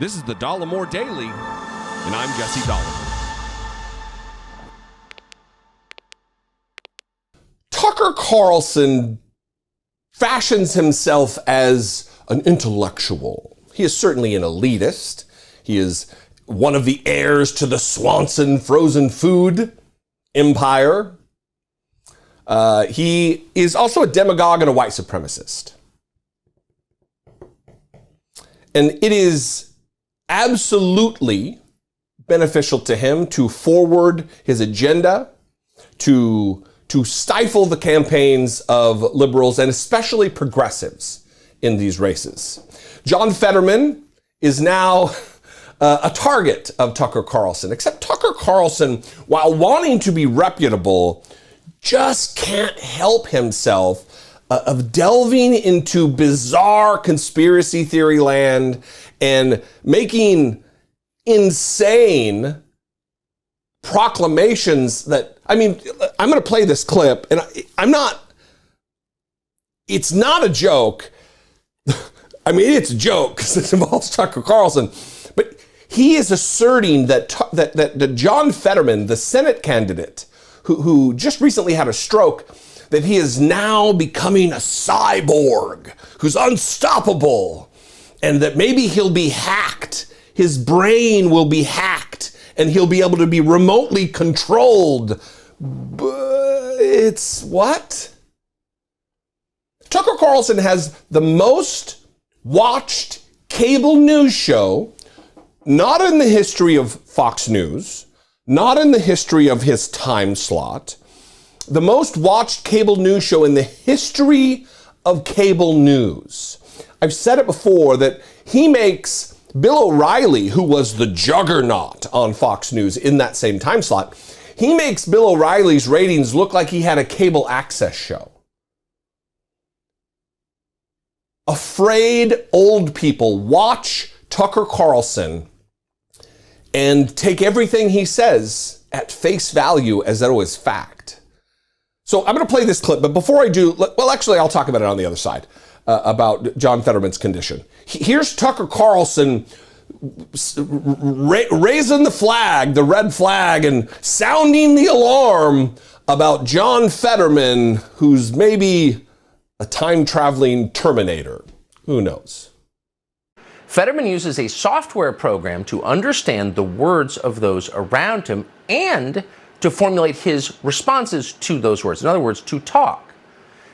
This is the Dollemore Daily, and I'm Jesse Dollemore. Tucker Carlson fashions himself as an intellectual. He is certainly an elitist. He is one of the heirs to the Swanson frozen food empire. He is also a demagogue and a white supremacist. And it is absolutely beneficial to him to forward his agenda, to stifle the campaigns of liberals and especially progressives in these races. John Fetterman is now a target of Tucker Carlson, except Tucker Carlson, while wanting to be reputable, just can't help himself of delving into bizarre conspiracy theory land and making insane proclamations that, I'm going to play this clip, and it's not a joke. It's a joke because it involves Tucker Carlson, but he is asserting that John Fetterman, the Senate candidate who just recently had a stroke, that he is now becoming a cyborg who's unstoppable, and that maybe he'll be hacked. His brain will be hacked, and he'll be able to be remotely controlled. But it's what? Tucker Carlson has the most watched cable news show, not in the history of Fox News, not in the history of his time slot, the most watched cable news show in the history of cable news. I've said it before that he makes Bill O'Reilly, who was the juggernaut on Fox News in that same time slot, he makes Bill O'Reilly's ratings look like he had a cable access show. Afraid old people watch Tucker Carlson and take everything he says at face value as though it's fact. So I'm going to play this clip, but before I do, I'll talk about it on the other side, about John Fetterman's condition. Here's Tucker Carlson raising the flag, the red flag, and sounding the alarm about John Fetterman, who's maybe a time-traveling Terminator. Who knows? Fetterman uses a software program to understand the words of those around him and to formulate his responses to those words. In other words, to talk.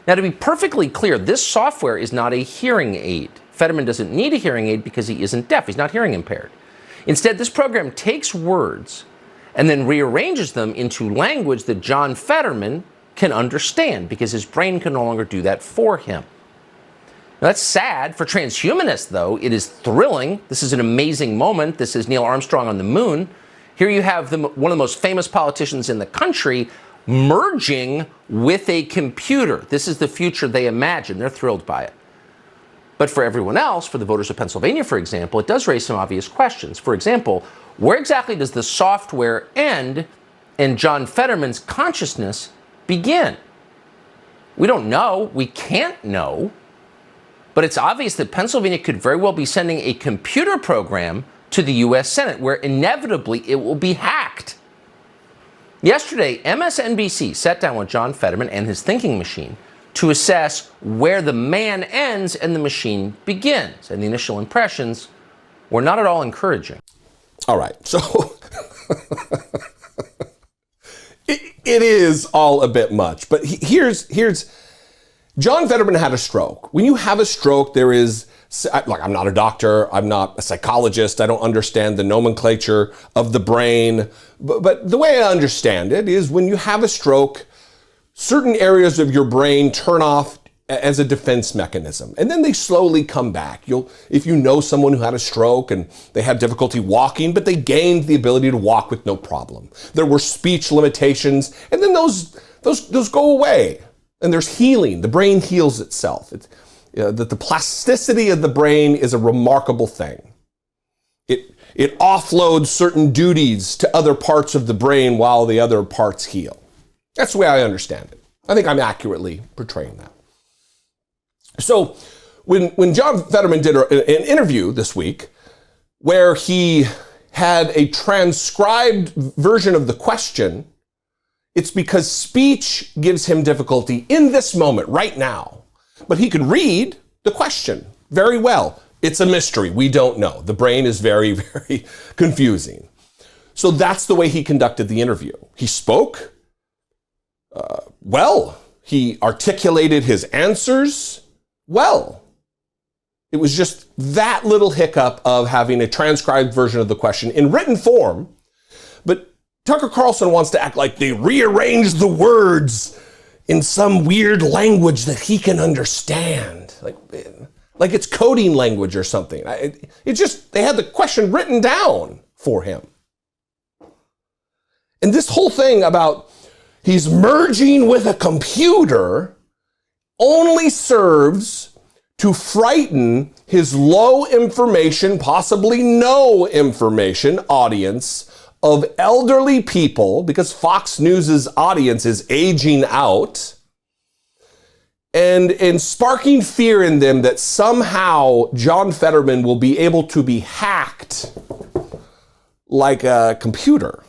Now, to be perfectly clear, this software is not a hearing aid. Fetterman doesn't need a hearing aid because he isn't deaf. He's not hearing impaired. Instead, this program takes words and then rearranges them into language that John Fetterman can understand because his brain can no longer do that for him. Now, that's sad for transhumanists, though. It is thrilling. This is an amazing moment. This is Neil Armstrong on the moon. Here you have one of the most famous politicians in the country merging with a computer. This is the future they imagine. They're thrilled by it. But for everyone else, for the voters of Pennsylvania, for example, it does raise some obvious questions. For example, where exactly does the software end and John Fetterman's consciousness begin? We don't know. We can't know. But it's obvious that Pennsylvania could very well be sending a computer program to the U.S. Senate, where inevitably it will be hacked. Yesterday, MSNBC sat down with John Fetterman and his thinking machine to assess where the man ends and the machine begins. And the initial impressions were not at all encouraging. All right, so it is all a bit much. But here's John Fetterman had a stroke. When you have a stroke, there is, I'm not a doctor, I'm not a psychologist, I don't understand the nomenclature of the brain, but the way I understand it is when you have a stroke, certain areas of your brain turn off as a defense mechanism, and then they slowly come back. If you know someone who had a stroke and they had difficulty walking, but they gained the ability to walk with no problem. There were speech limitations, and then those go away. And there's healing. The brain heals itself. That the plasticity of the brain is a remarkable thing. It offloads certain duties to other parts of the brain while the other parts heal. That's the way I understand it. I think I'm accurately portraying that. So when John Fetterman did an interview this week, where he had a transcribed version of the question, it's because speech gives him difficulty in this moment, right now. But he could read the question very well. It's a mystery. We don't know. The brain is very, very confusing. So that's the way he conducted the interview. He spoke well. He articulated his answers well. It was just that little hiccup of having a transcribed version of the question in written form. But Tucker Carlson wants to act like they rearranged the words in some weird language that he can understand. Like it's coding language or something. They had the question written down for him. And this whole thing about he's merging with a computer only serves to frighten his low information, possibly no information audience of elderly people, because Fox News's audience is aging out, and sparking fear in them that somehow John Fetterman will be able to be hacked like a computer.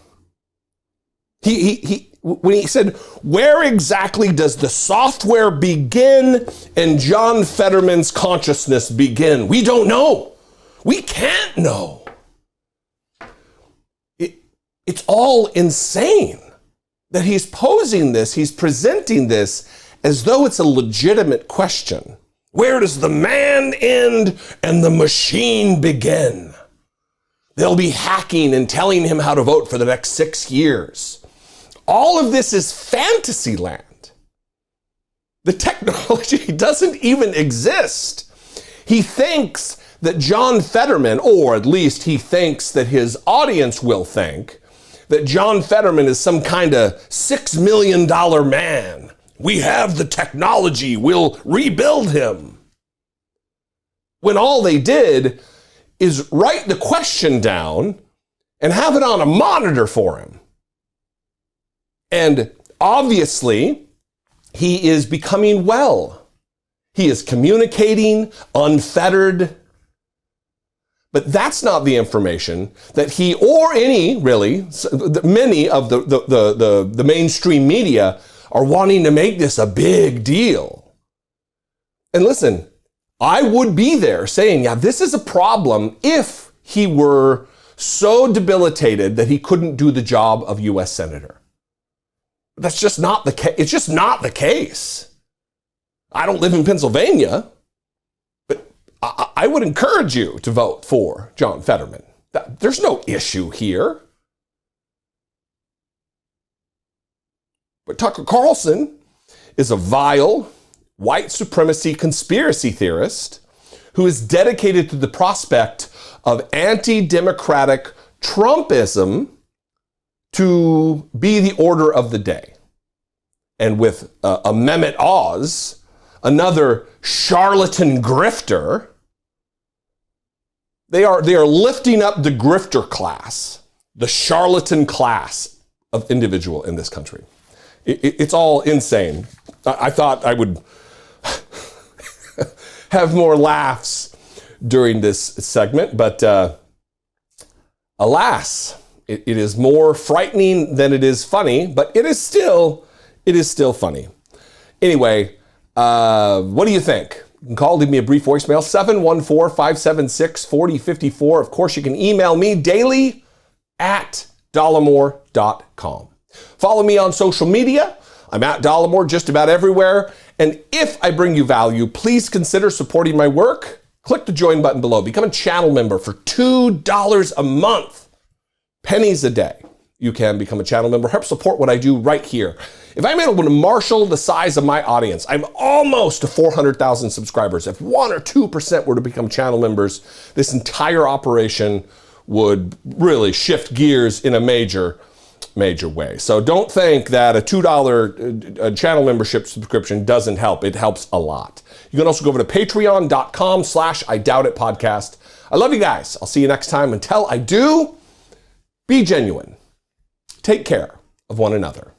When he said, where exactly does the software begin and John Fetterman's consciousness begin? We don't know. We can't know. It's all insane that he's posing this, he's presenting this as though it's a legitimate question. Where does the man end and the machine begin? They'll be hacking and telling him how to vote for the next 6 years. All of this is fantasy land. The technology doesn't even exist. He thinks that John Fetterman, or at least he thinks that his audience will think, that John Fetterman is some kind of $6 million man. We have the technology, we'll rebuild him. When all they did is write the question down and have it on a monitor for him. And obviously, he is becoming well. He is communicating unfettered. But that's not the information that he or many of the mainstream media are wanting to make this a big deal. And listen, I would be there saying, yeah, this is a problem if he were so debilitated that he couldn't do the job of U.S. Senator. That's just not the case. It's just not the case. I don't live in Pennsylvania, but I would encourage you to vote for John Fetterman. There's no issue here. But Tucker Carlson is a vile white supremacy conspiracy theorist who is dedicated to the prospect of anti-democratic Trumpism to be the order of the day. And with Mehmet Oz, another charlatan grifter, they are lifting up the grifter class, the charlatan class of individual in this country. It's all insane. I thought I would have more laughs during this segment, but alas, it is more frightening than it is funny, but it is still funny. Anyway, what do you think? You can call, leave me a brief voicemail, 714-576-4054. Of course, you can email me daily@dollemore.com. Follow me on social media. I'm at Dollemore just about everywhere. And if I bring you value, please consider supporting my work. Click the join button below. Become a channel member for $2 a month. Pennies a day. You can become a channel member. Help support what I do right here. If I'm able to marshal the size of my audience, I'm almost to 400,000 subscribers. If 1 or 2% were to become channel members, this entire operation would really shift gears in a major way. So don't think that a $2 channel membership subscription doesn't help. It helps a lot. You can also go over to patreon.com/IDoubtItPodcast. I love you guys. I'll see you next time. Until I do, be genuine. Take care of one another.